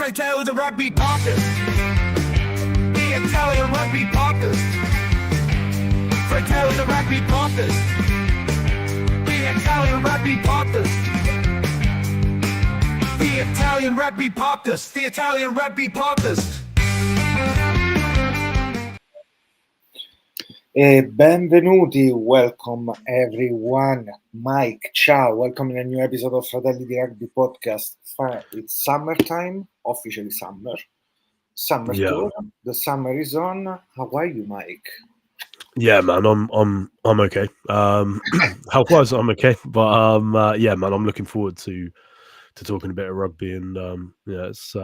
Fratelli, the Rugby podcast. The Italian Rugby podcast. Fratelli, the Rugby podcast. The Italian Rugby podcast. The Italian Rugby podcast. The Italian Rugby podcast. E benvenuti, welcome everyone. Mike, ciao, welcome in a new episode of Fratelli di Rugby podcast. It's summertime, officially summer tour. The summer is on. How are you, Mike? Yeah, man, I'm okay. Health-wise, I'm okay, but yeah, man, I'm looking forward to talking a bit of rugby, and yeah, it's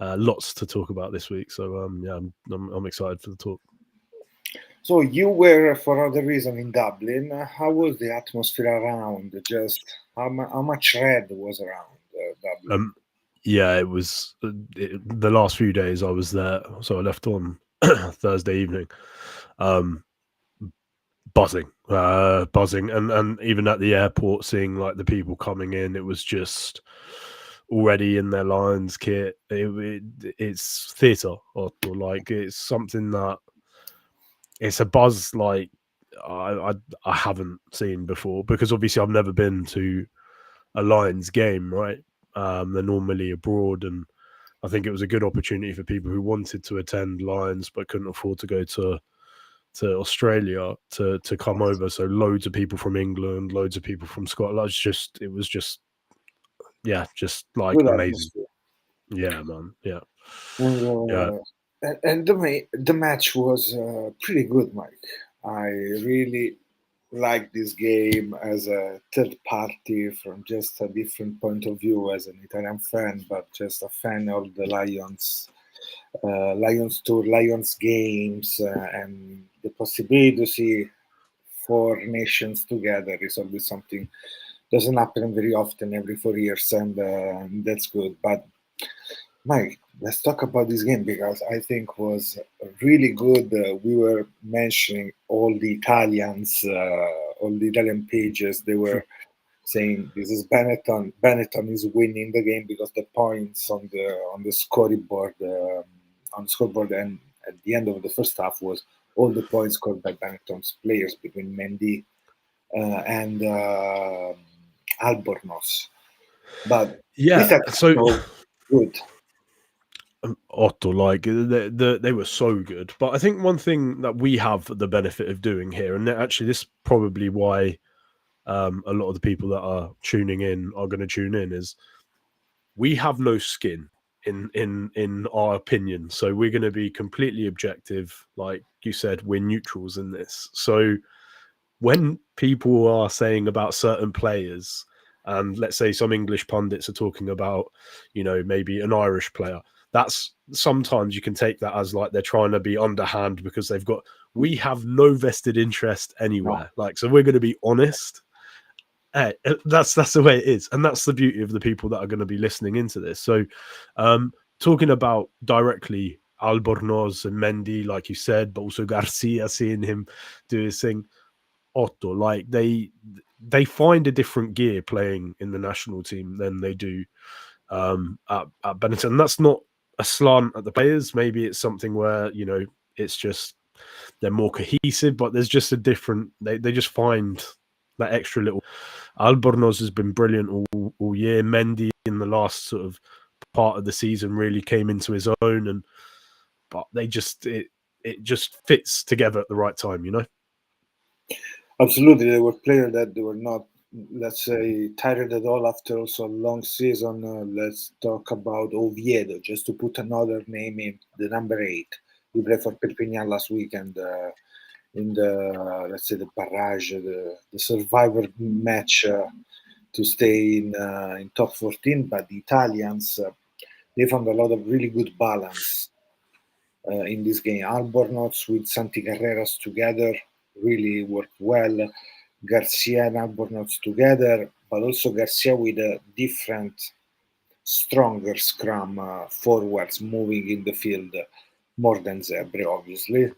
lots to talk about this week. So yeah, I'm excited for the talk. So you were, for other reason, in Dublin. How was the atmosphere around? Just how much red was around Dublin? Yeah, it was the last few days I was there. So I left on Thursday evening. Buzzing, and even at the airport, seeing like the people coming in, it was just already in their Lions kit. It's theatre, or like it's something that. It's a buzz like I haven't seen before, because obviously I've never been to a Lions game, right? They're normally abroad, and I think it was a good opportunity for people who wanted to attend Lions but couldn't afford to go to Australia to come over. So loads of people from England, loads of people from Scotland. It was just like Good amazing. atmosphere. Yeah, man. Yeah. Yeah. And the match was pretty good, Mike. I really like this game as a third party from just a different point of view as an Italian fan, but just a fan of the Lions tour, Lions games, and the possibility to see four nations together is always something. Doesn't happen very often, every 4 years, and that's good. But Mike, let's talk about this game, because I think was really good. We were mentioning all the Italian pages. They were saying this is Benetton. Benetton is winning the game because the points on the scoreboard, and at the end of the first half was all the points scored by Benetton's players between Mendy and Albornoz. But Yeah, so good. Otto, like they were so good. But I think one thing that we have the benefit of doing here, and actually this is probably why a lot of the people that are tuning in are going to tune in, is we have no skin in our opinion. So we're going to be completely objective. Like you said, we're neutrals in this. So when people are saying about certain players, and let's say some English pundits are talking about, maybe an Irish player, that's sometimes you can take that as like they're trying to be underhand because we have no vested interest anywhere. Like, so we're going to be honest. Hey, that's the way it is. And that's the beauty of the people that are going to be listening into this. So talking about directly Albornoz and Mendy, like you said, but also Garcia, seeing him do his thing. Otto, like they find a different gear playing in the national team than they do at Benetton. And that's not a slant at the players. Maybe it's something where it's just they're more cohesive, but there's just a different. They just find that extra little. Albornoz has been brilliant all year. Mendy in the last sort of part of the season really came into his own, but they just it just fits together at the right time, Absolutely, they were players that they were not, let's say, tired at all after also a long season. Let's talk about Oviedo, just to put another name in, the number 8. We played for Perpignan last weekend in the, let's say, the barrage, the survivor match to stay in top 14. But the Italians, they found a lot of really good balance in this game. Albornoz with Santi Carreras together really worked well. Garcia and Albornoz together, but also Garcia with a different, stronger scrum forwards moving in the field more than Zebre, obviously.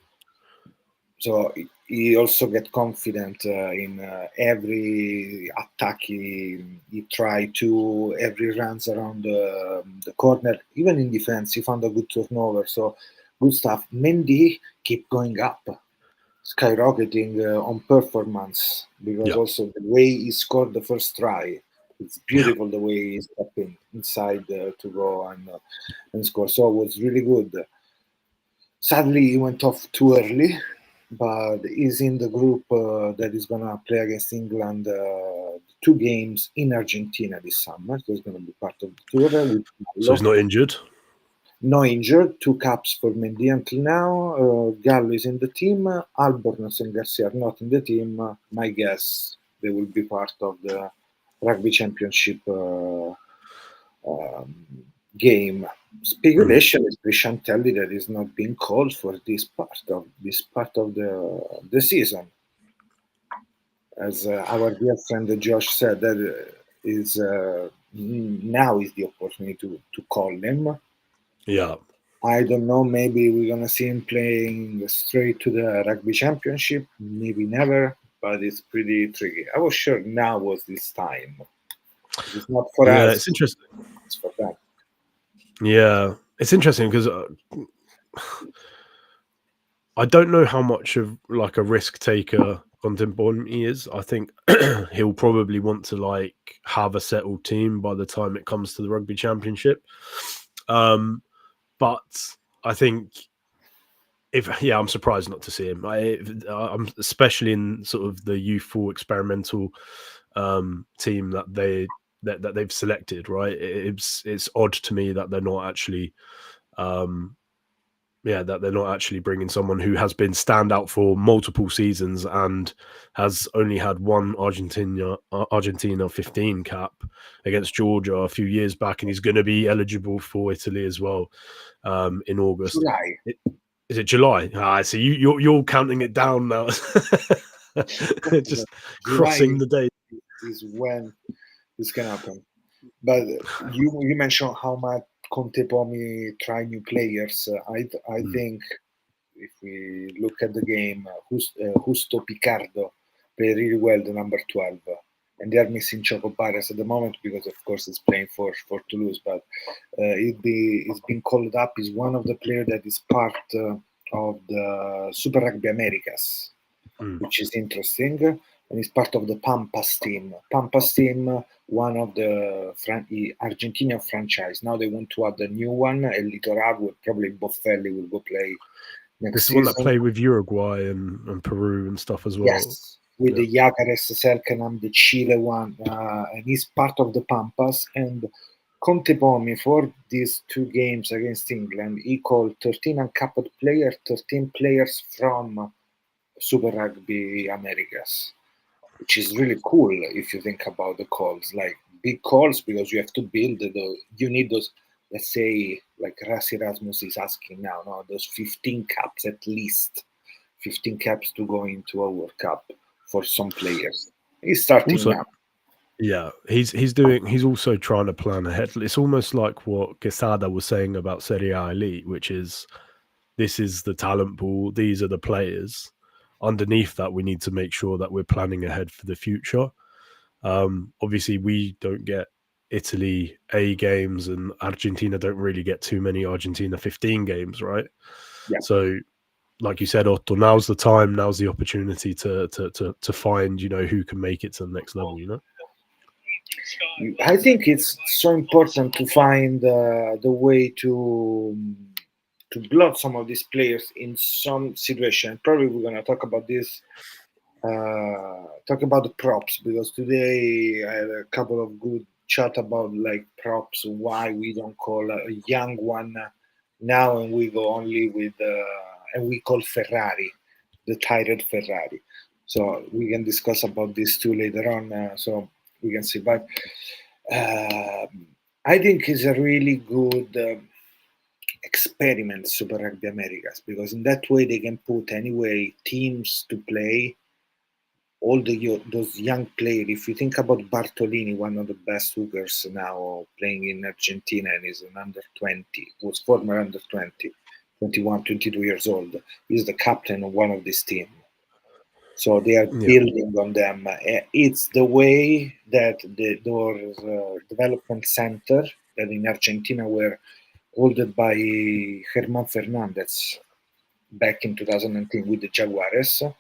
So he also get confident in every attack he try to, every runs around the corner, even in defense he found a good turnover. So good stuff. Mendy keep going up, skyrocketing on performance, because Yeah. also the way he scored the first try, it's beautiful the way he's stepping inside to go and score. So it was really good. Sadly, he went off too early, but he's in the group that is going to play against England 2 games in Argentina this summer. So he's going to be part of the tour with So he's Gallo. not injured. No injured, 2 caps for Mendy until now. Gallo is in the team. Albornoz and Garcia are not in the team. My guess, they will be part of the Rugby Championship game. Speculation is Fratelli that is not being called for this part of the season. As our dear friend Josh said, that is now is the opportunity to call him. Yeah. I don't know. Maybe we're gonna see him playing straight to the rugby championship. Maybe never, but it's pretty tricky. I was sure now was this time. It's not for Yeah, us. it's interesting. It's for them. Yeah, it's interesting because I don't know how much of like a risk taker Contepomi is. I think he'll probably want to like have a settled team by the time it comes to the rugby championship. But I think I'm surprised not to see him. I'm especially in sort of the youthful experimental team that they've selected. Right, it's odd to me that they're not actually. That they're not actually bringing someone who has been standout for multiple seasons and has only had one Argentina 15 cap against Georgia a few years back, and he's going to be eligible for Italy as well in August. July. Is it July? So you're counting it down now, just crossing the day. Is when this can happen. But you mentioned how much Contepomi try new players. I think if we look at the game, Justo Picardo played really well, the number 12. And they are missing Choco Pares at the moment because, of course, he's playing for Toulouse. But he's been called up. He's one of the players that is part of the Super Rugby Americas, which is interesting. And he's part of the Pampas team. Pampas team, one of the Argentinian franchise. Now they want to add a new one, El Litoral, where probably Boffelli will go play next This is season. one that played with Uruguay and Peru and stuff as well. Yes, with the Yacares Selkenam, the Chile one, and he's part of the Pampas. And Contepomi, for these 2 games against England, he called 13 uncapped players, 13 players from Super Rugby Americas, which is really cool if you think about the calls, like big calls, because you have to build you need those, let's say, like Rassi Rasmus is asking now, no, those 15 caps at least, 15 caps to go into a World Cup for some players. He's starting Also, now. yeah, he's also trying to plan ahead. It's almost like what Quesada was saying about Serie A Elite, which is this is the talent pool, these are the players. Underneath that, we need to make sure that we're planning ahead for the future. Obviously, we don't get Italy A games, and Argentina don't really get too many Argentina 15 games, right? Yeah. So, like you said, Otto, now's the time, now's the opportunity to find, who can make it to the next level, I think it's so important to find the way to block some of these players in some situation. Probably we're going to talk about this, talk about the props, because today I had a couple of good chat about like props, why we don't call a young one now and we go only with and we call Ferrari, the tired Ferrari. So we can discuss about this too later on, so we can see. But I think it's a really good experiment, Super Rugby Americas, because in that way they can put anyway teams to play all those young players. If you think about Bartolini, one of the best hookers now playing in Argentina and is an under 20, was former under 20. 21, 22 years old. He's the captain of one of this team. So they are Yeah. building on them. It's the way that those development center that in Argentina were held by Germán Fernandez back in 2019 with the Jaguares.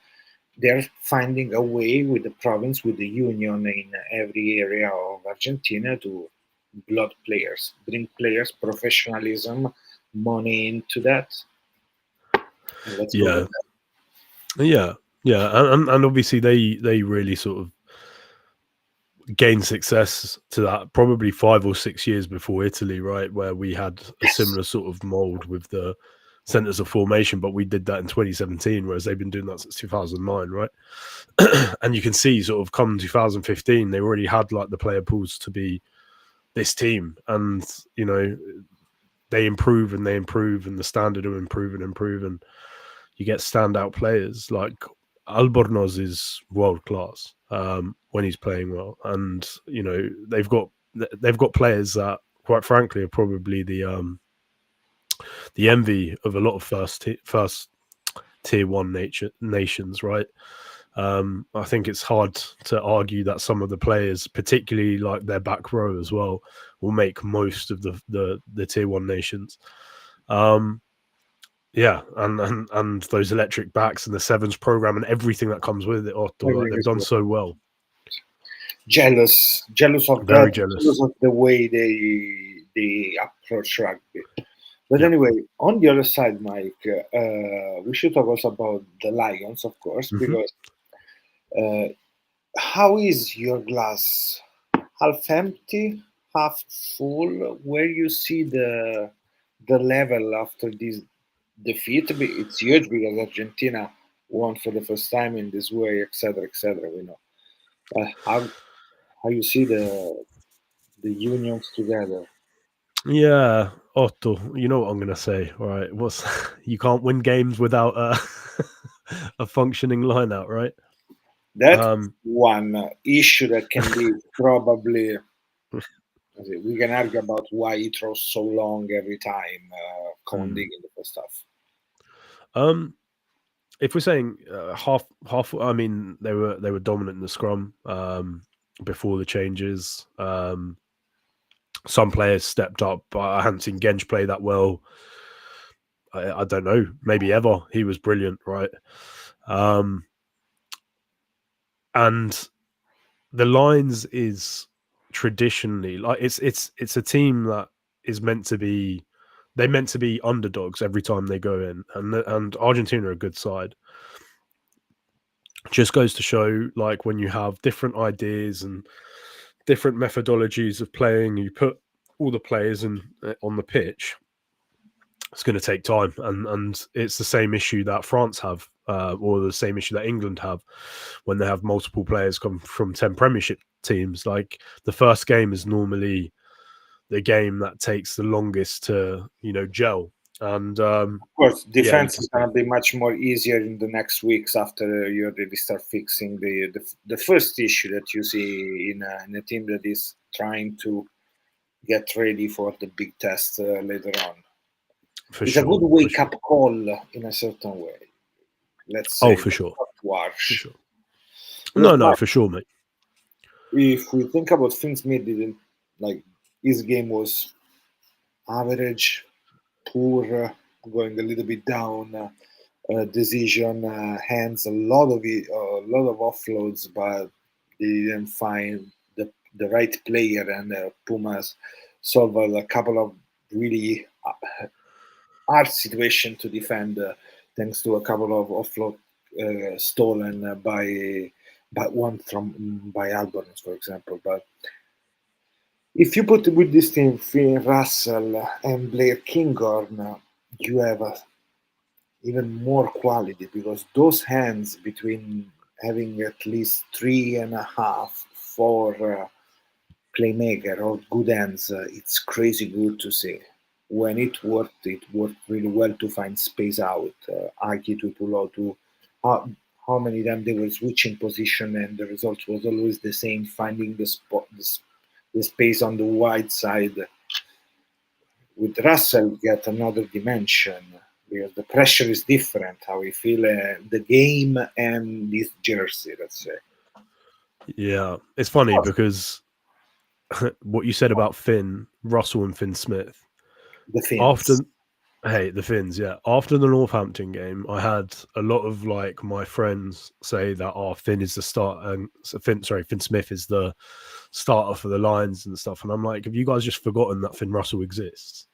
They're finding a way with the province, with the union in every area of Argentina to blood players, bring players, professionalism, money into that. And let's go Yeah. with that. Yeah. Yeah. And obviously they really sort of gained success to that probably 5 or 6 years before Italy, right? Where we had a similar sort of mold with the centers of formation, but we did that in 2017, whereas they've been doing that since 2009, right? And you can see sort of come 2015, they already had like the player pools to be this team. And, you know, they improve and they improve and the standard will improve and improve. And you get standout players like Albornoz is world class when he's playing well, and you know they've got players that, quite frankly, are probably the envy of a lot of first tier one nations, right? I think it's hard to argue that some of the players, particularly like their back row as well, will make most of the tier one nations. Yeah, and those electric backs and the sevens program and everything that comes with it, Otto, like Everything they've is done good. so well. Jealous of Very that, jealous. jealous of the way they approach rugby. But Yeah. anyway, on the other side, Mike, we should talk also about the Lions, of course, Hmm. because uh, how is your glass? Half empty, half full? Where you see the level after this defeat? It's huge because Argentina won for the first time in this way, etc., etc. We know how you see the unions together. Yeah, Otto, you know what I'm gonna say, right? What's you can't win games without a functioning line out, right? That Um, one issue that can be probably we can argue about why he throws so long every time, mm. Conding in the first half. um, if we're saying half, I mean they were dominant in the scrum before the changes. Some players stepped up. I hadn't seen Genj play that well. I don't know, maybe ever. He was brilliant, right? Um, and the Lions is traditionally like it's a team that is meant to be. They're meant to be underdogs every time they go in, and Argentina are a good side. Just goes to show, like when you have different ideas and different methodologies of playing, you put all the players in on the pitch. It's going to take time, and it's the same issue that France have, or the same issue that England have when they have multiple players come from 10 Premiership teams. Like the first game is normally the game that takes the longest to gel, and Of course, yeah, you defense can is going to be much more easier in the next weeks after you already start fixing the first issue that you see in a team that is trying to get ready for the big test later on. for It's a sure, good for wake sure. up call in a certain way. Let's Oh, say for not sure, too for harsh. sure. No, But no, Mark, for sure, mate. if we think about Finn Smith, didn't like his game was average, poor, going a little bit down. Decision hands a lot of it, a lot of offloads, but they didn't find the right player. And Pumas solved a couple of really hard situation to defend, thanks to a couple of offload stolen by one from by Albornoz, for example. But if you put with this team Finn Russell and Blair Kinghorn, you have even more quality because those hands between having at least 3.5, 4 playmaker or good hands, it's crazy good to see. When it worked really well to find space out. Aki to Pulo to how many times they were switching position and the result was always the same, finding the spot, the space on the wide side. With Russell, get another dimension. because the pressure is different. How we feel the game and this jersey, let's say. Yeah, it's funny because what you said about Finn Russell and Finn Smith The Finns. after. Hey, the Finns, yeah. After the Northampton game, I had a lot of like my friends say that Finn is the start, and Finn Smith is the starter for the Lions and stuff. And I'm like, have you guys just forgotten that Finn Russell exists?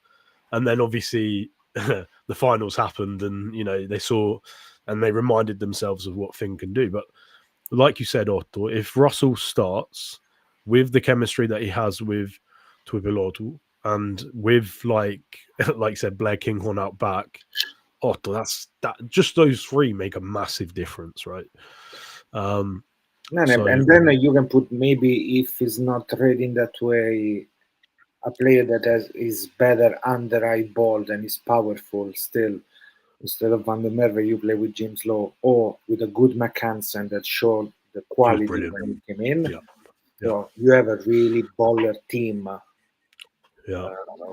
And then obviously the finals happened, and they saw and they reminded themselves of what Finn can do. But like you said, Otto, if Russell starts with the chemistry that he has with Tuivelotu, and with like you said, Blair Kinghorn out back, Otto, that just those three make a massive difference, right? And So then you can put, maybe if he's not ready in that way, a player that is better under eye ball and is powerful still. Instead of Van der Merwe, you play with James Lowe or with a good McHansen that showed the he was quality brilliant. when he came in. Yeah. So you have a really baller team Yeah.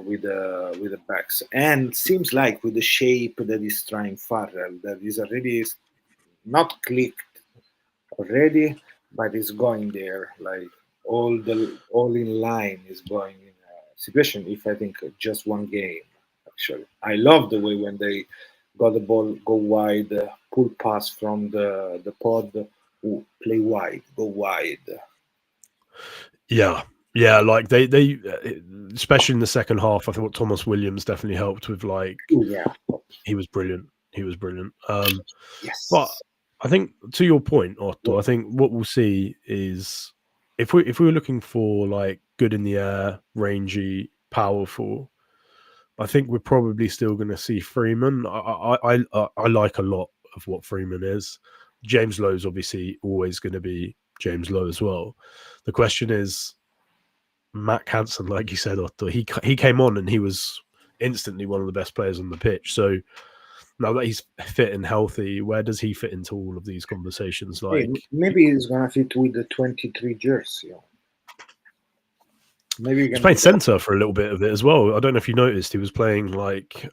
with the backs, and seems like with the shape that is trying Farrell, that is already not clicked already, but it's going there. Like all in line is going in a situation. If I think just one game, actually, I love the way when they got the ball, go wide, pull pass from the pod, play wide, go wide. Yeah, like they especially in the second half, I thought Thomas Williams definitely helped with like Yeah. he was brilliant. But Yes. I think to your point, Otto, I think what we'll see is if we were looking for like good in the air, rangy, powerful, I think we're probably still going to see Freeman. I like a lot of what Freeman is. James Lowe's obviously always going to be James Lowe as well. The question is Matt Hansen, like you said, Otto. He came on and he was instantly one of the best players on the pitch. So now that he's fit and healthy, where does he fit into all of these conversations? Hey, Like, maybe he's gonna fit with the 23 jersey. Maybe you he was can playing do that. centre for a little bit of it as well. I don't know if you noticed, he was playing like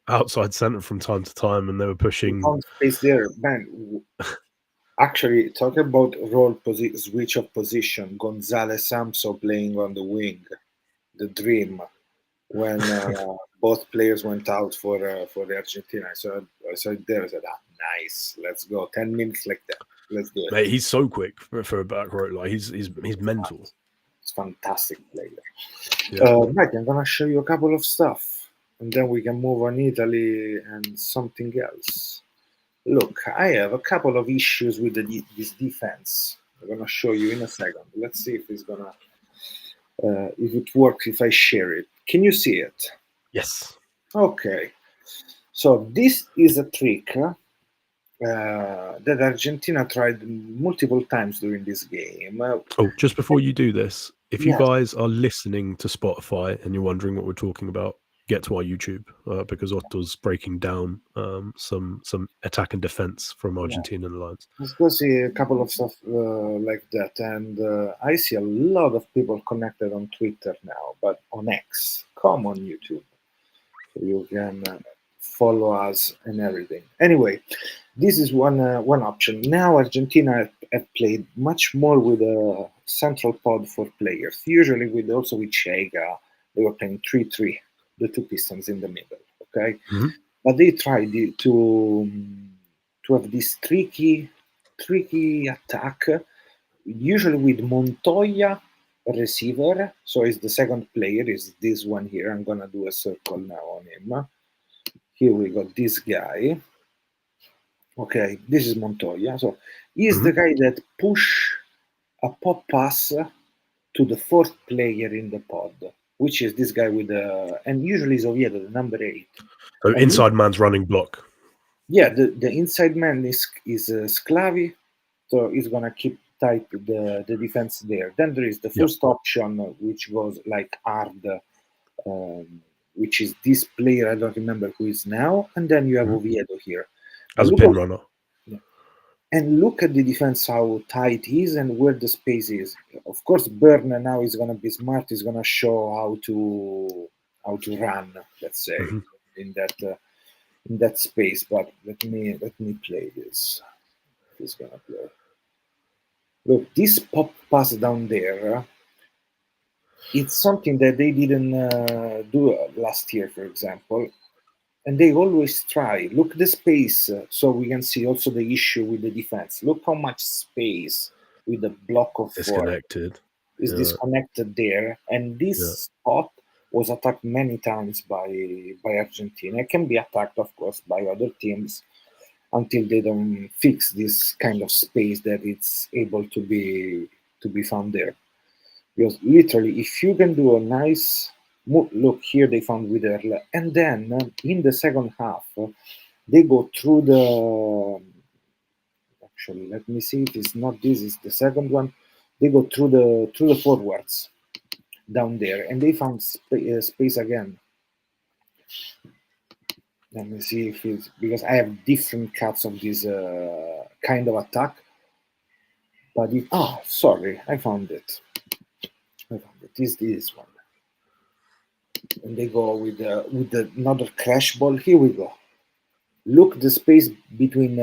outside centre from time to time, and they were We pushing. found space there, man. Actually, talking about switch of position, Gonzalez Samso playing on the wing, the dream. When both players went out for the Argentina, I saw it there. I said, nice, let's go. 10 minutes like that. Let's do it. Mate, he's so quick for a back row. Like he's mental. It's fantastic player. Yeah. Mike, I'm gonna show you a couple of stuff, and then we can move on Italy and something else. Look, I have a couple of issues with this defense. I'm gonna show you in a second. Let's see if it's gonna if it works if I share it. Can you see it? Yes. Okay. So this is a trick that Argentina tried multiple times during this game. Oh, just before you do this, if you Yes. guys are listening to Spotify and you're wondering what we're talking about, get to our YouTube because Otto's breaking down some attack and defense from Argentina and the Lions. Let's go see a couple of stuff like that. And I see a lot of people connected on Twitter now, but on X. Come on YouTube. So you can follow us and everything. Anyway, this is one option. Now Argentina have played much more with a central pod for players. Usually also with Chega, they were playing 3-3, the two pistons in the middle. Okay, but they tried to have this tricky attack, usually with Montoya receiver. So is the second player is this one here. I'm gonna do a circle now on him. Here we got this guy. Okay, this is Montoya. So he's the guy that push a pop pass to the fourth player in the pod, which is this guy with the, and usually is Oviedo, the number 8. So And inside man's running block. yeah, the inside man is Sclavi, so he's gonna keep tight the defense there. Then there is the first option, which goes like hard, which is this player. I don't remember who is now, and then you have Oviedo here As a look pin at, runner. and look at the defense, how tight he is and where the space is. Of course, Berner now is gonna be smart. He's gonna show how to run. Let's say in that. in that space. But let me play this. Who's gonna play? Look, this pop pass down there. It's something that they didn't do last year, for example, and they always try. Look the space, so we can see also the issue with the defense. Look how much space with the block of four Disconnected. is Yeah. disconnected there, and this Yeah. spot was attacked many times by Argentina. It can be attacked, of course, by other teams until they don't fix this kind of space that it's able to be found there. Because literally, if you can do a nice look here, they found Widerle, and then in the second half, they go through the. Actually, let me see. It is not this. Is the second one. They go through the forwards down there, and they found space again. Let me see if it's because I have different cuts of this kind of attack. But sorry, I found it. I found it. This one. And they go with another crash ball. Here we go. Look the space between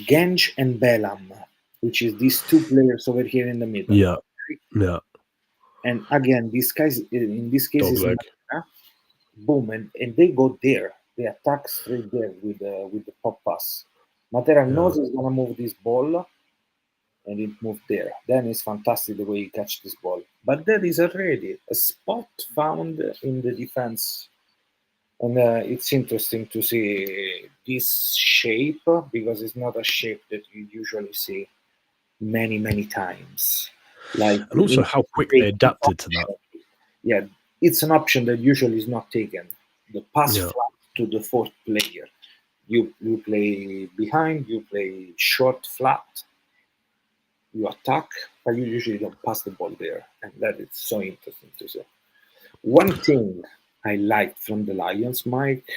Genge and Belam, which is these two players over here in the middle. Yeah. Yeah. And again, these guys in this case is Dogleg. boom, and they go there. They attack straight there with the pop pass. Matera knows he's gonna move this ball, and it moved there. Then it's fantastic the way he catch this ball. But there is already a spot found in the defense. And it's interesting to see this shape because it's not a shape that you usually see many times. Like, And also how quick they adapted to that. Yeah, it's an option that usually is not taken. The pass Yeah. flat to the fourth player. You play behind, you play short flat, you attack, but you usually don't pass the ball there. And that is so interesting to see. One thing I liked from the Lions, Mike,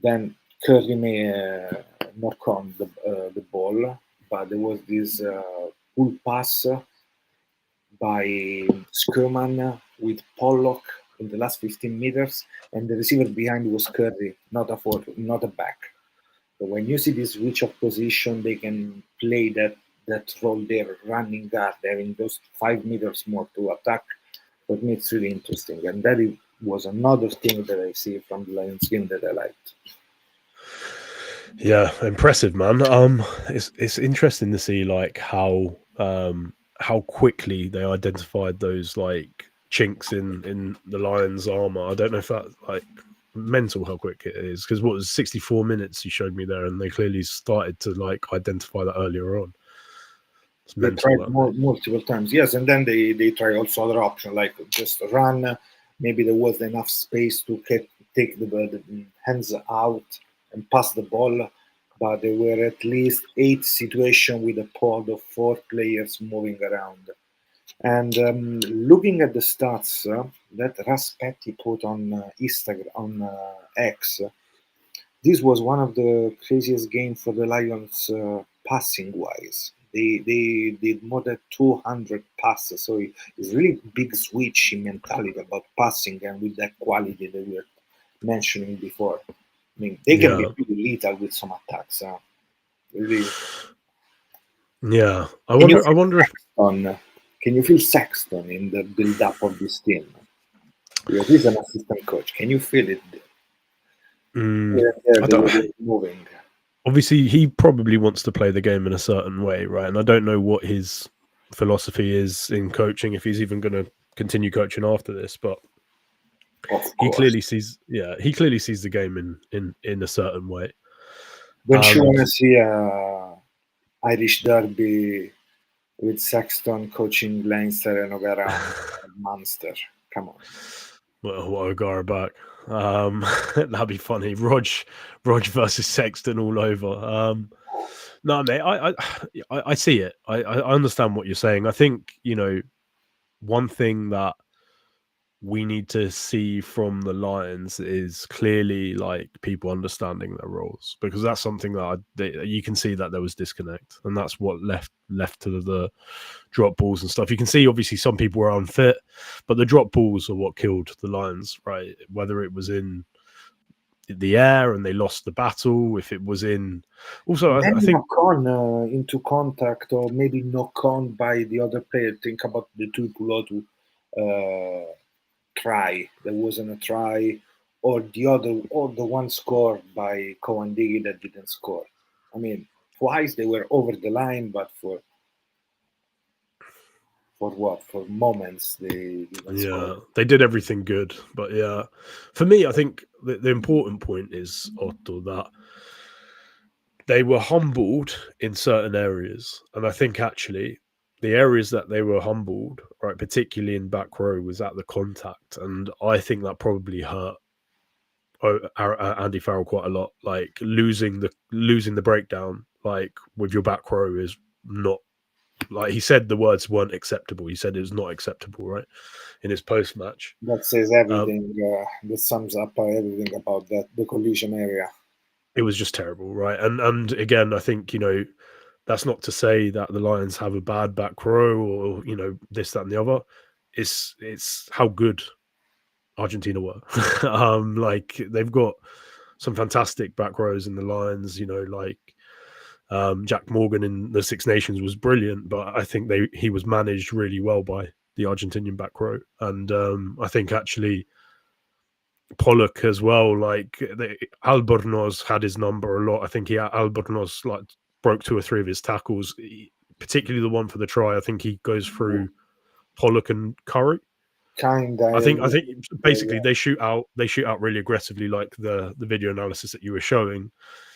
then Curry may knock on the ball, but there was this pull pass by Skurman with Pollock in the last 15 meters, and the receiver behind was Curry, not a forward, not a back. So when you see this switch of position, they can play that role there, running guard, having those 5 meters more to attack. For me, it's really interesting, and that was another thing that I see from the Lions game that I liked. Yeah, impressive, man. It's interesting to see like how quickly they identified those like chinks in the Lions' armor. I don't know if that like mental how quick it is because what was 64 minutes you showed me there, and they clearly started to like identify that earlier on. It's They mental. tried multiple times, yes, and then they try also other option like just run. Maybe there was enough space to take the hands out and pass the ball, but there were at least 8 situations with a pod of 4 players moving around. And looking at the stats that Raspetti put on Instagram, on X, this was one of the craziest games for the Lions passing wise. They did more than 200 passes, so it's really big switch in mentality about passing and with that quality that we were mentioning before. I mean, they can be really lethal with some attacks. Really. Yeah, I wonder if Can you feel Sexton in the build-up of this team? Because he's an assistant coach. Can you feel it? I don't, moving. obviously he probably wants to play the game in a certain way, right? And I don't know what his philosophy is in coaching, if he's even going to continue coaching after this, but he clearly sees the game in a certain way. Don't you want to see a Irish derby with Sexton coaching Leinster and O'Gara and Munster? Come on. Well, O'Gara back. That'd be funny. Rog versus Sexton all over. No, mate, I see it. I understand what you're saying. I think, one thing that we need to see from the Lions is clearly like people understanding their roles, because that's something that you can see that there was disconnect, and that's what left to the drop balls and stuff. You can see obviously some people were unfit, but the drop balls are what killed the Lions, right? Whether it was in the air and they lost the battle. If it was in, also I Then think knock on into contact, or maybe knock on by the other player. Think about the two Pulotu try. There wasn't a try, or the one scored by Kowandigi that didn't score. I mean, twice they were over the line, but for what? For moments they didn't score. yeah, they did everything good, but yeah, for me, I think the important point is Otto that they were humbled in certain areas, and I think actually the areas that they were humbled, right, particularly in back row, was at the contact, and I think that probably hurt Andy Farrell quite a lot. Like losing the breakdown, like with your back row, is not, like he said the words weren't acceptable. He said it was not acceptable, right, in his post match. That says everything. That sums up everything about the collision area. It was just terrible, right? And again, I think that's not to say that the Lions have a bad back row or this, that, and the other. It's how good Argentina were. Like they've got some fantastic back rows in the Lions. Like Jack Morgan in the Six Nations was brilliant, but I think he was managed really well by the Argentinian back row, and I think actually Pollock as well. Like Albornoz had his number a lot. I think Albornoz like broke 2 or 3 of his tackles, particularly the one for the try. I think he goes through Pollock and Curry. Kinda. I think basically they shoot out really aggressively, like the video analysis that you were showing.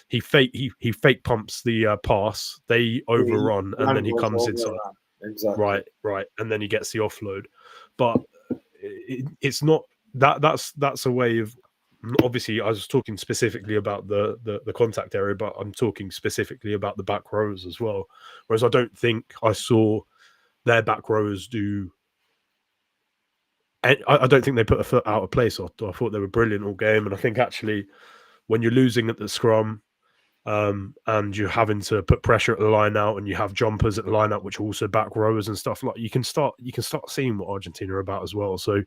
He fake pumps the pass, they overrun, and then he comes inside. Exactly. Right, and then he gets the offload. But it's not that's a way of, obviously I was talking specifically about the contact area, but I'm talking specifically about the back rows as well. Whereas I don't think I saw their back rows do. I don't think they put a foot out of place. I thought they were brilliant all game, and I think actually when you're losing at the scrum, and you're having to put pressure at the line out, and you have jumpers at the line out, which are also back rowers and stuff, like you can start seeing what Argentina are about as well. So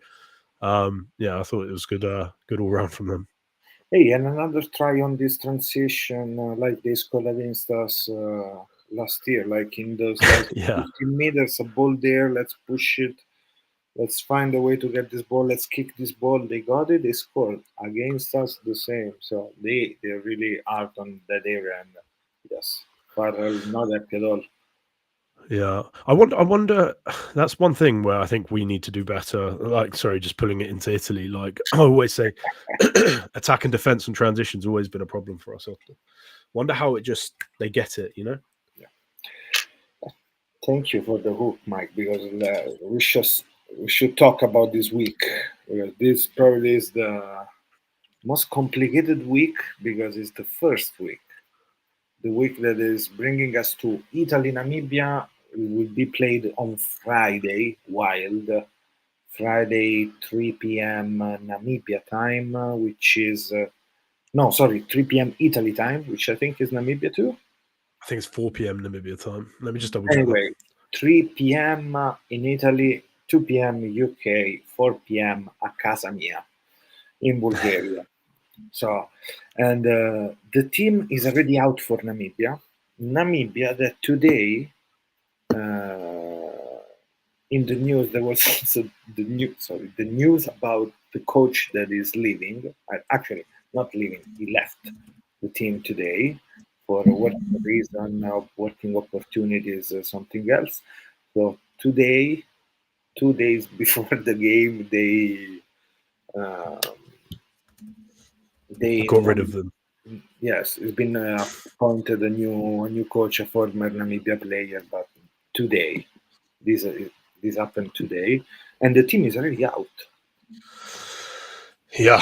yeah, I thought it was good all round from them. Hey, and another try on this transition, like they scored against us last year, like in those last Yeah. 15 meters, a ball there, let's push it. Let's find a way to get this ball. Let's kick this ball. They got it. They scored against us. The same. So they're really out on that area. And yes, Farrell not happy at all. Yeah, I wonder. That's one thing where I think we need to do better. Like, sorry, just pulling it into Italy. Like I always say, attack and defense and transition's always been a problem for us. Often. Wonder how they get it. Yeah. Thank you for the hook, Mike. Because we should talk about this week. Because this probably is the most complicated week because it's the first week. The week that is bringing us to Italy, Namibia. It will be played on Friday, Friday 3 p.m. Namibia time, which is 3 p.m. Italy time, which I think is Namibia too. I think it's 4 p.m. Namibia time. Let me just double check. Anyway, 3 p.m. in Italy, 2 p.m. UK, 4 p.m. a casa mia in Bulgaria. So, and the team is already out for Namibia. Namibia that today, in the news, there was also the news about the coach that is leaving. Actually, not leaving. He left the team today for a working reason, working opportunities, or something else. So today, 2 days before the game, they got rid of them. Yes, it's been appointed a new coach, a former Namibia player, but today, this happened today, and the team is already out. Yeah.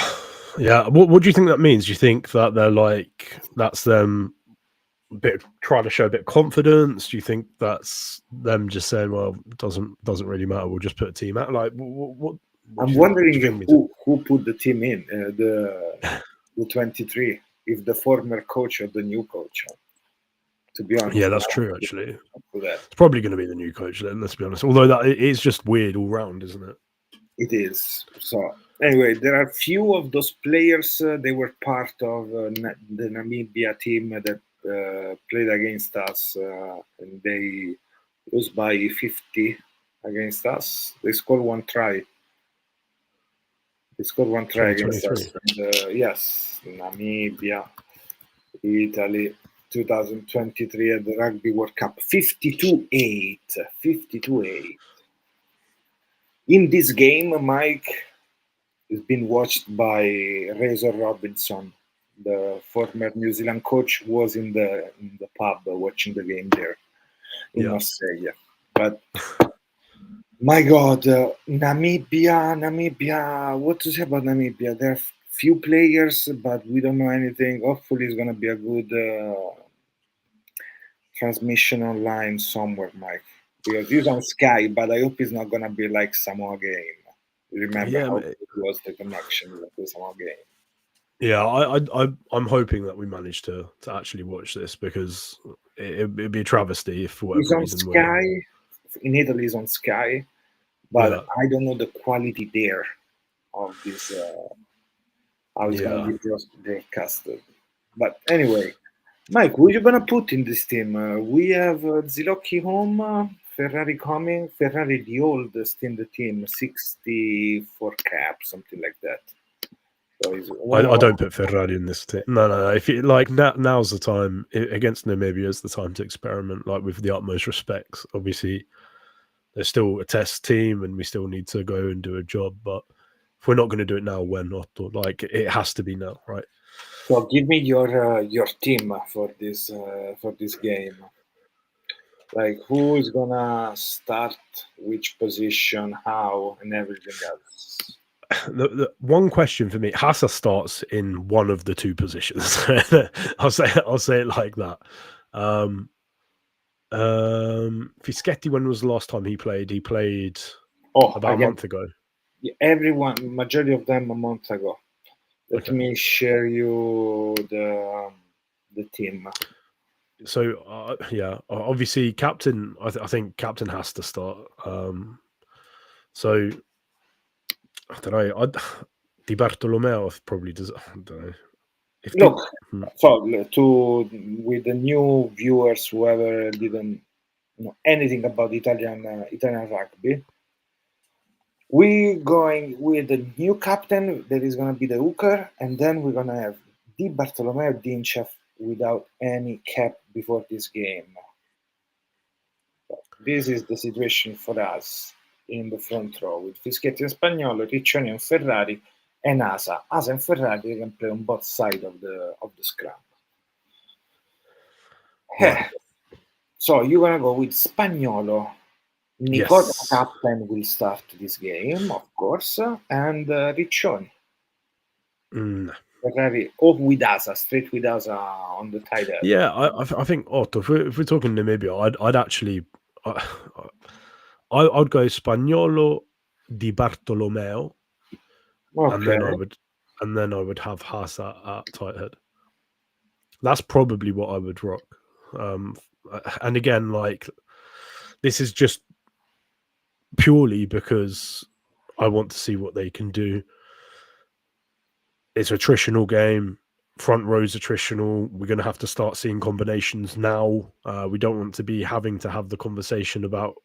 What do you think that means? Do you think that they're like that's them trying to show a bit of confidence? Do you think that's them just saying, "Well, it doesn't really matter. We'll just put a team out"? Like, what I'm wondering who put the team in the 23, if the former coach or the new coach. To be honest, yeah, that's true. Actually, it's probably going to be the new coach then. Let's be honest. Although that it is just weird all round, isn't it? It is. So Anyway, there are few of those players. They were part of the Namibia team that played against us, and they lost by 50 against us. They scored one try. They scored one try against 2023. us. And, yes, Namibia, Italy, 2023 at the Rugby World Cup, 52-8. 52-8. In this game, Mike, it's been watched by Razor Robinson, the former New Zealand coach, was in the pub watching the game there in Yeah. Marseille. But my God, Namibia. What to say about Namibia? There are few players, but we don't know anything. Hopefully, it's gonna be a good transmission online somewhere, Mike. Because it's on Sky, but I hope it's not gonna be like Samoa game. Remember Yeah, how good was the connection with the Samoa game? yeah. I'm hoping that we manage to actually watch this because it'd be a travesty if for It's whatever on reason we're. Sky. In Italy, it's on Sky, but Yeah. I don't know the quality there of this. How it's gonna Yeah. be broadcasted. But anyway, Mike, who you gonna put in this team? We have Zilocchi home, Ferrari coming. Ferrari the oldest in the team, 64 cap, something like that. So he's one I of don't put Ferrari in this team. No. If you like, now's the time against Namibia is the time to experiment. Like with the utmost respects. Obviously, there's still a test team, and we still need to go and do a job. But if we're not going to do it now, when not? Like it has to be now, right? So give me your team for this game. Like who is gonna start which position, how, and everything else. The one question for me, Hassa starts in one of the two positions. I'll say it like that. Fischetti, when was the last time he played? He played Oh, about a month ago. everyone, majority of them a month ago. Let Okay. me share you the team. So obviously captain. I think captain has to start. So I don't know. Di Bartolomeo probably does. I don't know. If Look, hmm, so with the new viewers, whoever didn't know anything about Italian rugby, we going with the new captain that is gonna be the hooker, and then we're gonna have Di Bartolomeo Dinchef without any cap before this game. This is the situation for us in the front row with Fischetti and Spagnolo, Riccioni and Ferrari, and Asa. Asa and Ferrari can play on both sides of the scrum. right. So you're gonna go with Spagnolo. Nicola Yes. captain will start this game, of course, and Riccioni. Mm. Ferrari or with Asa, straight with Asa on the tight end. Yeah, I think Otto. If we're talking Namibia, I'd actually, I'd go Spagnolo, Di Bartolomeo, and Okay. then I would have Hasa at tight head. That's probably what I would rock. And again, like this is just purely because I want to see what they can do. It's an attritional game. Front row's attritional. We're going to have to start seeing combinations now. We don't want to be having to have the conversation about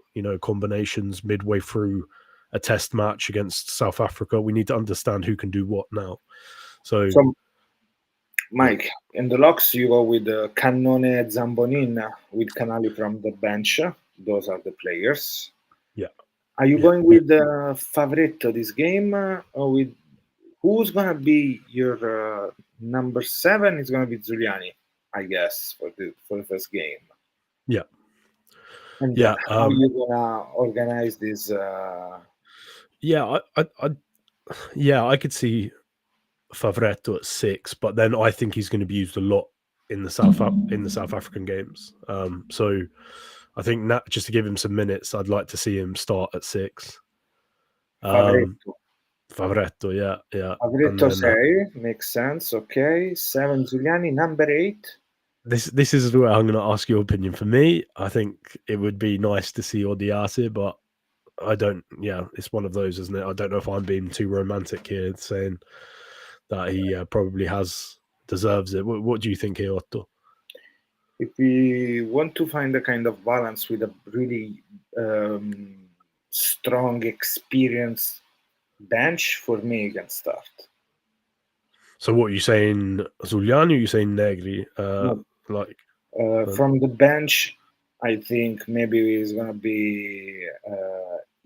combinations midway through a test match against South Africa. We need to understand who can do what now. So Mike, in the locks, you go with Cannone Zambonin with Canali from the bench. Those are the players. yeah. Are you Yeah. going with Favretto this game, or with who's gonna be your number 7? Is gonna be Giuliani, I guess, for the first game. Yeah. And Yeah. how you gonna organize this? Yeah. I could see Favretto at 6, but then I think he's going to be used a lot in the South African games. So I think just to give him some minutes, I'd like to see him start at 6. Favretto. Favretto, yeah. And Favretto then 6 makes sense. Okay, 7 Giuliani, number 8. this is where I'm going to ask your opinion. For me, I think it would be nice to see Odiase, but I don't. Yeah, it's one of those, isn't it? I don't know if I'm being too romantic here, saying that he probably deserves it. What do you think here, Otto? If we want to find a kind of balance with a really strong, experienced bench, for me, he can start. So, what are you saying, Zuliani? Or are you saying Negri? No. Like, From the bench, I think maybe it's gonna be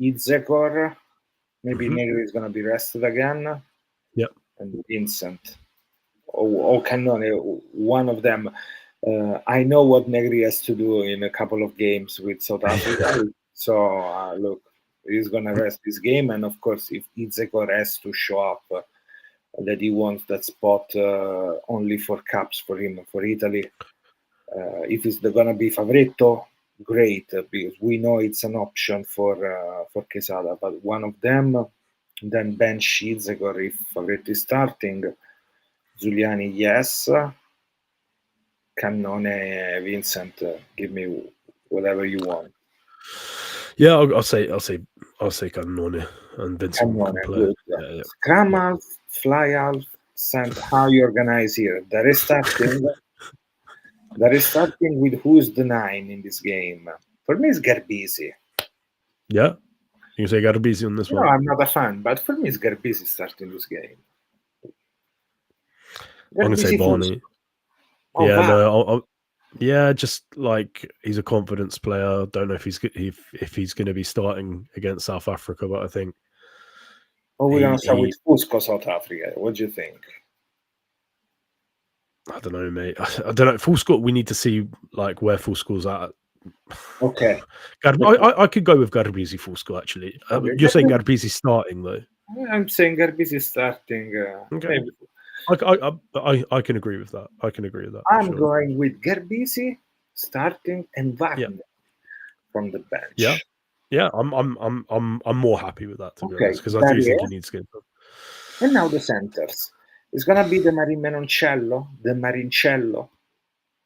Idzekor. Maybe Negri is gonna be rested again, yeah, and Vincent or Cannone, one of them. I know what Negri has to do in a couple of games with South Africa. So look, he's gonna rest this game, and of course, if Idzekor has to show up, that he wants that spot only for caps for him for Italy. If it's gonna be Favretto, great, because we know it's an option for Quesada. But one of them, then bench Idzekor if Favretto is starting. Zuliani, yes. Cannone, Vincent, give me whatever you want. yeah. I'll say Cannone, and Vincent can Cannone, play. good. Yeah. Scrum half, fly half, send how you organize here. The restarting with who's the 9 in this game. For me, it's Garbisi. Yeah, you can say Garbisi on this No, one. I'm not a fan, but for me, it's Garbisi starting this game. I'm gonna say Garbisi Barney. Oh, Yeah, wow. no, yeah, just like he's a confidence player. Don't know if he's going to be starting against South Africa, but I think. Oh, we're gonna start with Fusco, South Africa. What do you think? I don't know, mate. I don't know. Full score. We need to see like where full score's at. Okay. I could go with Garbisi full score actually. Okay. You're saying Garbisi starting though. I'm saying Garbisi starting. Okay. Maybe. I can agree with that. I can agree with that. I'm Sure. going with Garbisi starting and Wagner from the bench. Yeah. I'm more happy with that, to be honest, because I do think he needs to go. And now the centers. It's gonna be the Menoncello, the Marincello.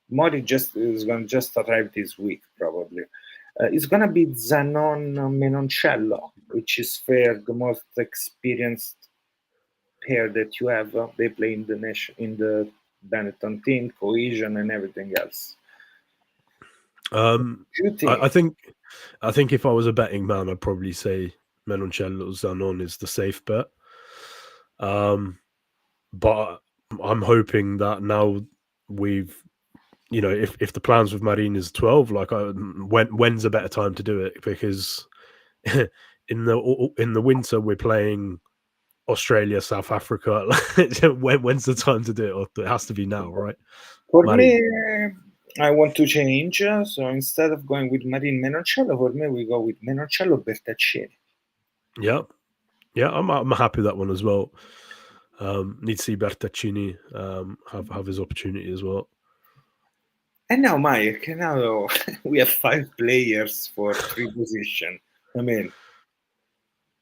Mori is gonna just arrive this week probably. It's gonna be Zanon Menoncello, which is fair, the most experienced pair that you have. They play in the Benetton team, cohesion and everything else. I think if I was a betting man, I'd probably say Menoncello Zanon is the safe bet. But I'm hoping that now we've, if the plans with Marine is 12, like when's a better time to do it? Because in the winter we're playing Australia, South Africa. When's the time to do it? It has to be now, right? For me, I want to change. So instead of going with Marine Menoncello, for me we go with Menoncello Bertaccini. Yeah, I'm happy with that one as well. Need to see Bertaccini have his opportunity as well. And now, Mike, now we have 5 players for 3 positions. I mean,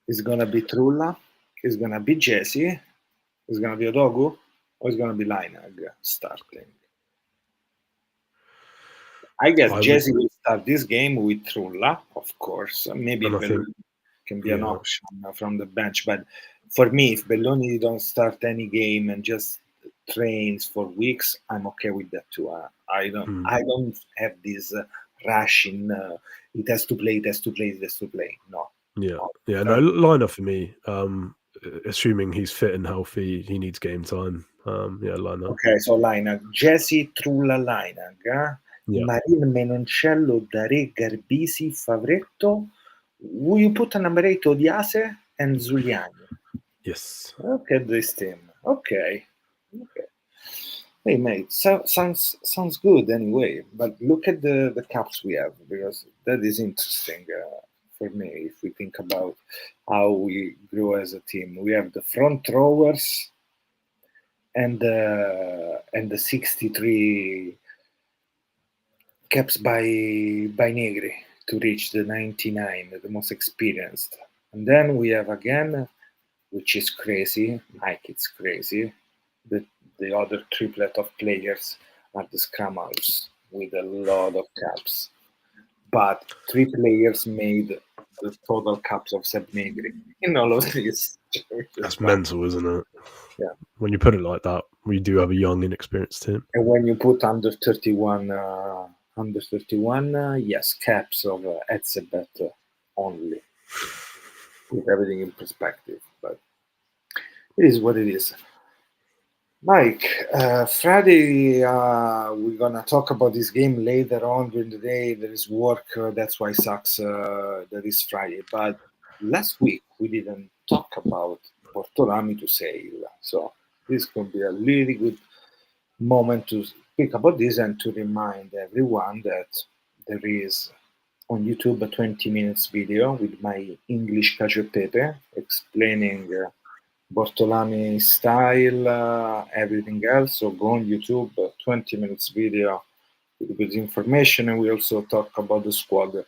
it's gonna be Trulla, it's gonna be Jesse, it's gonna be Odogu, or it's gonna be Linag starting. I guess Jesse will start this game with Trulla, of course. Maybe Belloni can be an option from the bench, but for me, if Belloni don't start any game and just trains for weeks, I'm okay with that too. I don't have this rushing. It has to play. No. No, lineup for me. Assuming he's fit and healthy, he needs game time. Lineup. Okay, so lineup: Jesse, Trulla, lineup. Marine, Menoncello, Dare, Garbisi, Favretto. Will you put a number 8 Odiase and Zuliani? Yes. Look at this team. Okay. Hey, mate, sounds good anyway. But look at the caps we have, because that is interesting for me. If we think about how we grew as a team, we have the front rowers and the 63 caps by Negri to reach the 99, the most experienced. And then we have again, which is crazy, Mike, it's crazy, the other triplet of players are the scrum halves with a lot of caps. But 3 players made the total caps of Seb Negri in all of this. That's mental, isn't it? Yeah. When you put it like that, we do have a young, inexperienced team. And when you put under 31, yes, caps of Etzebet only, with everything in perspective. But it is what it is. Mike, Friday, we're gonna talk about this game later on during the day. There is work, that's why it sucks that is Friday. But last week we didn't talk about Portolami to Sale, so this could be a really good moment to speak about this and to remind everyone that there is on YouTube a 20 minutes video with my English cacio e pepe explaining Bortolami style, everything else. So go on YouTube, 20 minutes video with good information, and we also talk about the squad.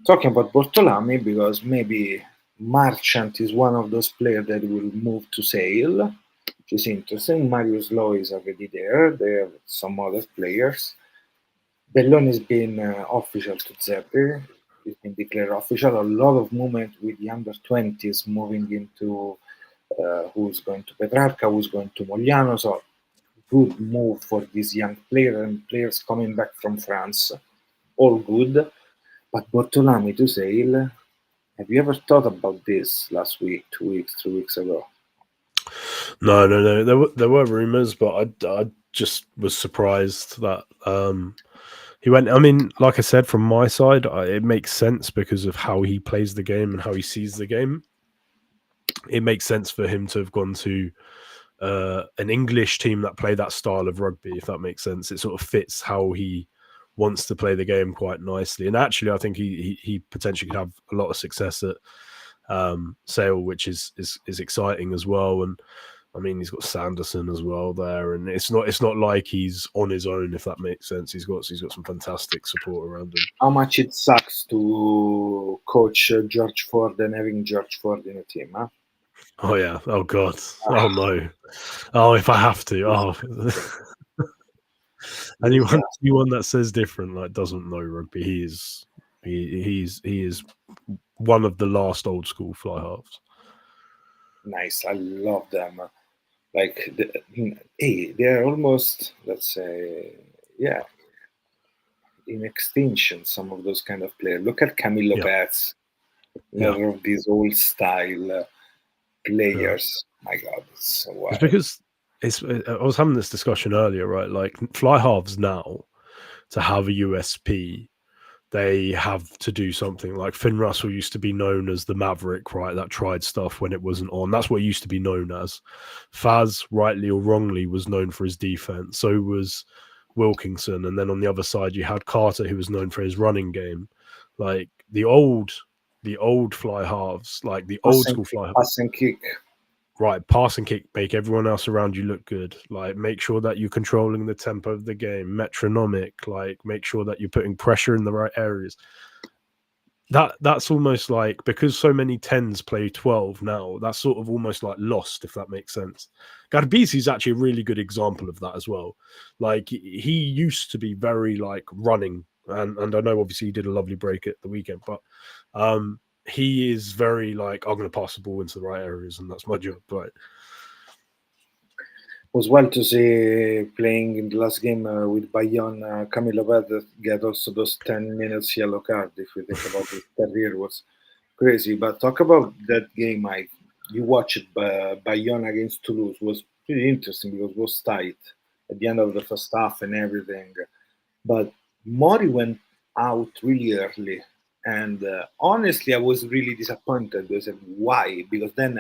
Talking about Bortolami, because maybe Marchant is one of those players that will move to Sale, which is interesting. Marius Lowe is already there. They have some other players. Bellone has been official to Zeppi. It's been declared official. A lot of movement with the under 20s moving into who's going to Petrarca, who's going to Mogliano. So good move for this young player and players coming back from France. All good. But Bortolami to Sale, have you ever thought about this last week, 2 weeks, 3 weeks ago? No. There were rumors, but I just was surprised that he went. I mean, like I said, from my side, it makes sense because of how he plays the game and how he sees the game. It makes sense for him to have gone to an English team that play that style of rugby, if that makes sense. It sort of fits how he wants to play the game quite nicely. And actually, I think he potentially could have a lot of success at Sale, which is exciting as well. And I mean, he's got Sanderson as well there, and it's not like he's on his own, if that makes sense. He's got some fantastic support around him. How much it sucks to coach George Ford and having George Ford in a team, huh? Oh yeah. Oh god. Oh no. Oh, if I have to. Oh. Anyone that says different, like, doesn't know rugby. He is one of the last old school fly halves. Nice. I love them. Like, they're almost, let's say, yeah, in extinction, some of those kind of players. Look at Camilo Lopez, another of these old style players. My God, it's so wild. It's because I was having this discussion earlier, right? Like, fly halves now, to have a USP, they have to do something. Like Finn Russell used to be known as the Maverick, right? That tried stuff when it wasn't on. That's what it used to be known as. Faz, rightly or wrongly, was known for his defense. So was Wilkinson. And then on the other side, you had Carter, who was known for his running game. Like the old fly halves, like the old school fly halves. Pass and kick. Right, pass and kick, make everyone else around you look good. Like, make sure that you're controlling the tempo of the game, metronomic. Like, make sure that you're putting pressure in the right areas. That's almost like, because so many 10s play 12 now, that's sort of almost like lost, if that makes sense. Garbisi is actually a really good example of that as well. Like, he used to be very like running, and I know obviously he did a lovely break at the weekend, but he is very like, I'm going to pass the ball into the right areas, and that's my job. But it was well to see playing in the last game with Bayonne, Camilo Verde get also those 10 minutes yellow card. If you think about his career, was crazy. But talk about that game, Mike. You watched Bayonne against Toulouse. It was pretty interesting because it was tight at the end of the first half and everything. But Mori went out really early. And honestly, I was really disappointed. I said, why? Because then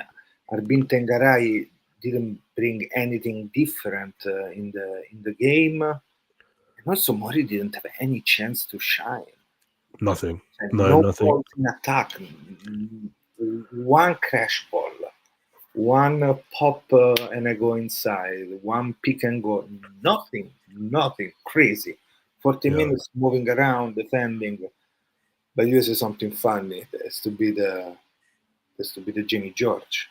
Arbin Tengarai didn't bring anything different in the game. And also, Mori didn't have any chance to shine. nothing. And No, nothing. Balls in attack. One crash ball. One pop and I go inside. One pick and go. Nothing. Crazy. 40 minutes moving around, defending. But you say something funny. It has to be the Jimmy George.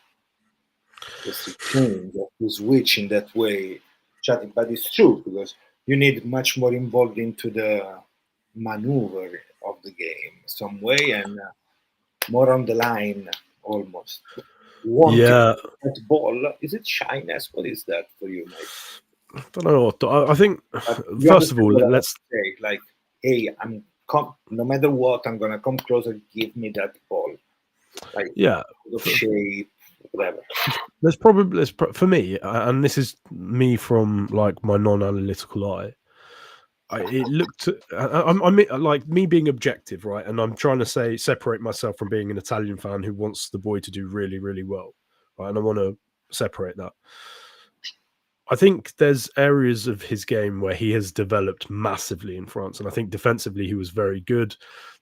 It has to change, to switch in that way. But it's true because you need much more involved into the maneuver of the game some way, and more on the line almost. Wanting Yeah, that ball, is it shyness? What is that for you, Mike? I don't know. I think But you first of understand all, what I want let's to say? Like, hey, no matter what, I'm gonna come closer. Give me that ball, like yeah. of shape, whatever. For me, and this is me from like my non-analytical eye. It looked. I'm like me being objective, right? And I'm trying to separate myself from being an Italian fan who wants the boy to do really, really well, right? And I want to separate that. I think there's areas of his game where he has developed massively in France, and I think defensively he was very good.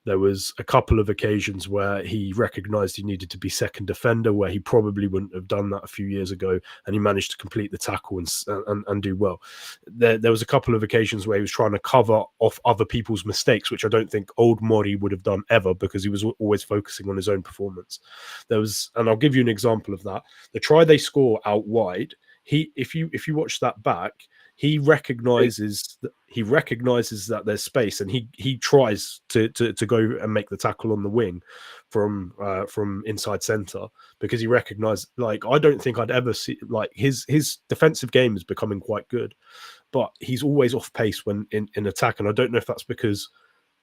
There was a couple of occasions where he recognised he needed to be second defender, where he probably wouldn't have done that a few years ago, and he managed to complete the tackle and do well. There was a couple of occasions where he was trying to cover off other people's mistakes, which I don't think old Mori would have done ever, because he was always focusing on his own performance. And I'll give you an example of that. The try they score out wide. If you watch that back, he recognizes that there's space, and he tries to go and make the tackle on the wing from inside center, because he recognized, like, I don't think I'd ever see, like, his defensive game is becoming quite good, but he's always off pace when in attack, and I don't know if that's because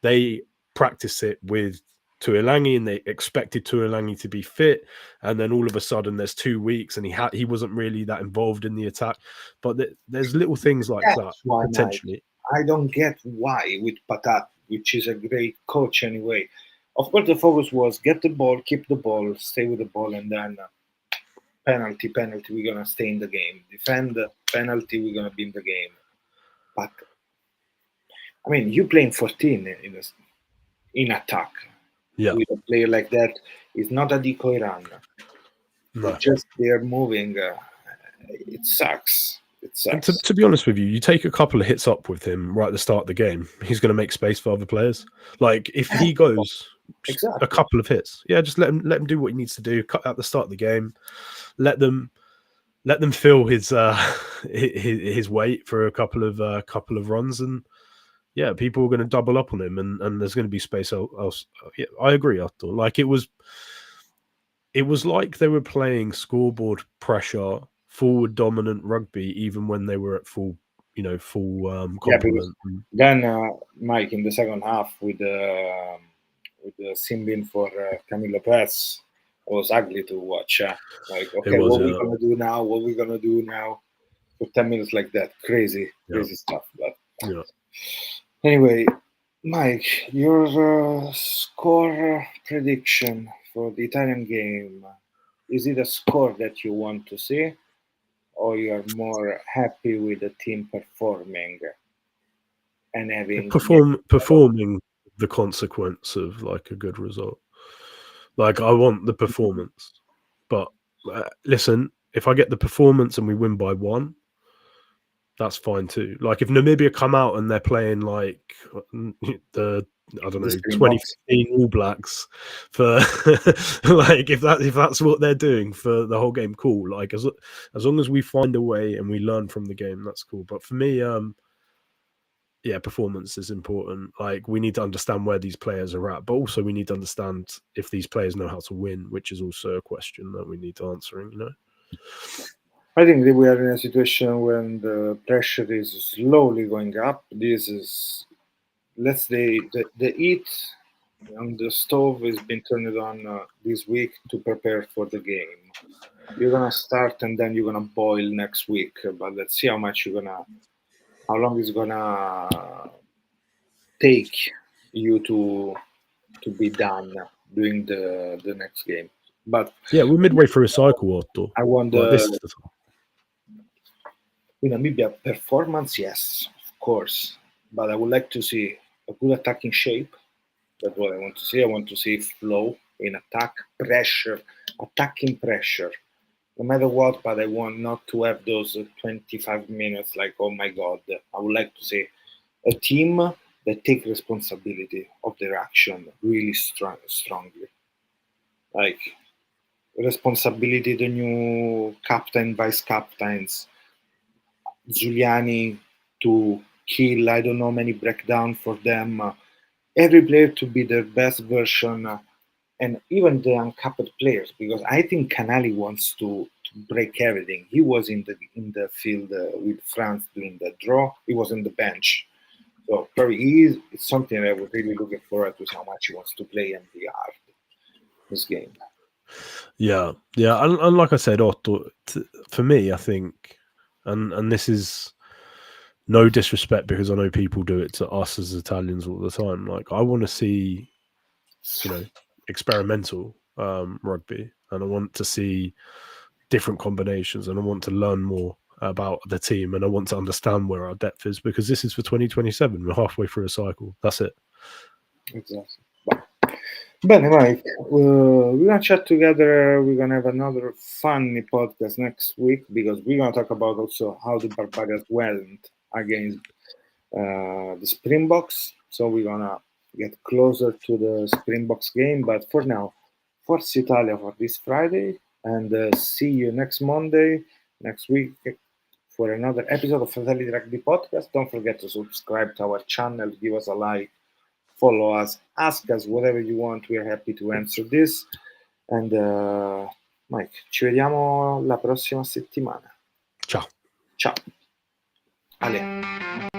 they practice it with Tuilangi and they expected Tuilangi to be fit, and then all of a sudden there's 2 weeks and he wasn't really that involved in the attack. But there's little things like that That's why, Mike, potentially. I don't get why with Patat, which is a great coach anyway. Of course, the focus was get the ball, keep the ball, stay with the ball, and then penalty, we're gonna stay in the game. Defend, penalty, we're gonna be in the game. But I mean, you playing 14 in attack. Yeah. With a player like that is not a decoy run. No. Just they're moving. It sucks. It sucks. And to be honest with you, you take a couple of hits up with him right at the start of the game, he's going to make space for other players. Like if he goes Exactly. a couple of hits, yeah, just let him do what he needs to do. Cut at the start of the game, let them feel his weight for a couple of runs, and yeah, people are going to double up on him, and there's going to be space else. Yeah, I agree, Arthur. Like it was like they were playing scoreboard pressure, forward dominant rugby, even when they were at full complement. Then Mike in the second half with the Simbin for Camilo Perez was ugly to watch. Like, okay, what we gonna do now? What we gonna do now? For 10 minutes like that, crazy stuff. But anyway, Mike, your score prediction for the Italian game, is it a score that you want to see, or you're more happy with the team performing and having performing the consequence of like a good result? Like I want the performance, but listen, if I get the performance and we win by 1, that's fine too. Like if Namibia come out and they're playing like the 2015 All Blacks for like if that's what they're doing for the whole game, cool. Like as long as we find a way and we learn from the game, that's cool. But for me, performance is important. Like we need to understand where these players are at, but also we need to understand if these players know how to win, which is also a question that we need to answer. I think that we are in a situation when the pressure is slowly going up. This is, let's say, the heat on the stove has been turned on this week to prepare for the game. You're gonna start and then you're gonna boil next week. But let's see how long it's gonna take you to be done doing the next game. But yeah, we're midway through a cycle, Otto. I want in Namibia performance, yes, of course. But I would like to see a good attacking shape. That's what I want to see. I want to see flow in attack, pressure, attacking pressure. No matter what, but I want not to have those 25 minutes like, oh my God. I would like to see a team that take responsibility of their action really strongly. Like responsibility, the new captain, vice captains, Giuliani to kill, I don't know, many breakdown for them. every player to be their best version, and even the uncapped players, because I think Canali wants to break everything. He was in the field with France during the draw. He was on the bench. So it's something I was really looking forward to, how much he wants to play and be hard this game. Yeah, and like I said, Otto, for me, I think, and this is no disrespect because I know people do it to us as Italians all the time. Like, I want to see, experimental rugby, and I want to see different combinations, and I want to learn more about the team, and I want to understand where our depth is, because this is for 2027. We're halfway through a cycle. That's it. Exactly. Bene, Mike, we're gonna chat together. We're gonna have another funny podcast next week, because we're gonna talk about also how the Barbarians went against the Springboks. So we're gonna get closer to the Springboks game. But for now, Forza Italia for this Friday, and see you next Monday, next week, for another episode of Fratelli Rugby Podcast. Don't forget to subscribe to our channel, give us a like, follow us, ask us whatever you want. We are happy to answer this. And Mike, ci vediamo la prossima settimana. Ciao. Ciao. Ale.